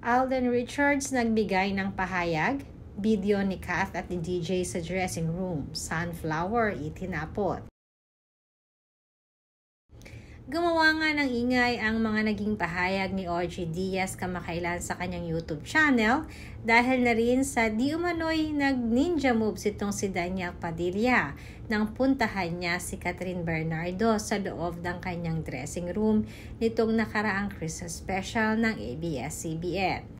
Alden Richards nagbigay ng pahayag, video ni Kath at ni DJ sa dressing room, sunflower itinapot. Gumawa nga ng ingay ang mga naging pahayag ni OG Diaz kamakailan sa kanyang YouTube channel dahil na rin sa di umano'y nag-ninja moves itong si Daniel Padilla nang puntahan niya si Catherine Bernardo sa loob ng kanyang dressing room nitong nakaraang Christmas special ng ABS-CBN.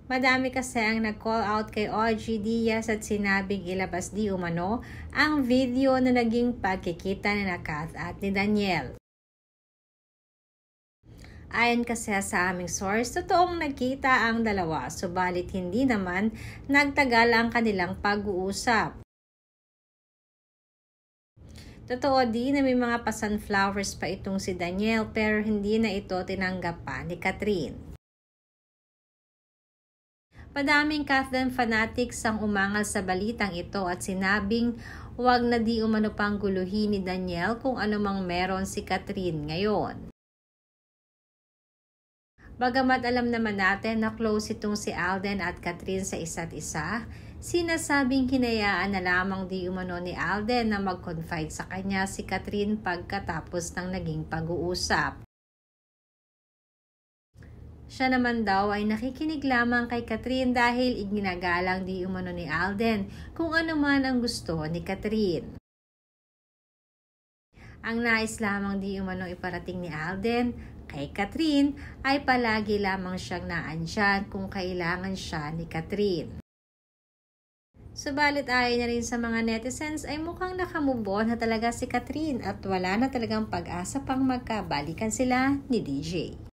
Madami kasi ang nag-call out kay OG Diaz at sinabing ilabas di umano ang video na naging pagkikita ni Kath at ni Daniel. Ayon kasi sa aming source, totoong nagkita ang dalawa, subalit hindi naman nagtagal ang kanilang pag-uusap. Totoo din na may mga pa-sunflowers pa itong si Daniel pero hindi na ito tinanggap pa ni Catherine. Madaming Kathleen fanatics ang umangal sa balitang ito at sinabing huwag na di umano pang guluhin ni Daniel kung anumang meron si Catherine ngayon. Bagamat alam naman natin na close itong si Alden at Catherine sa isa't isa, sinasabing hinayaan na lamang di umano ni Alden na mag-confide sa kanya si Catherine pagkatapos ng naging pag-uusap. Siya naman daw ay nakikinig lamang kay Catherine dahil iginagalang di umano ni Alden kung ano man ang gusto ni Catherine. Ang nais lamang di umano iparating ni Alden kay Catherine ay palagi lamang siyang naandyan kung kailangan siya ni Catherine. Subalit ayon na rin sa mga netizens ay mukhang nakamove on na talaga si Catherine at wala na talagang pag-asa pang magkabalikan sila ni DJ.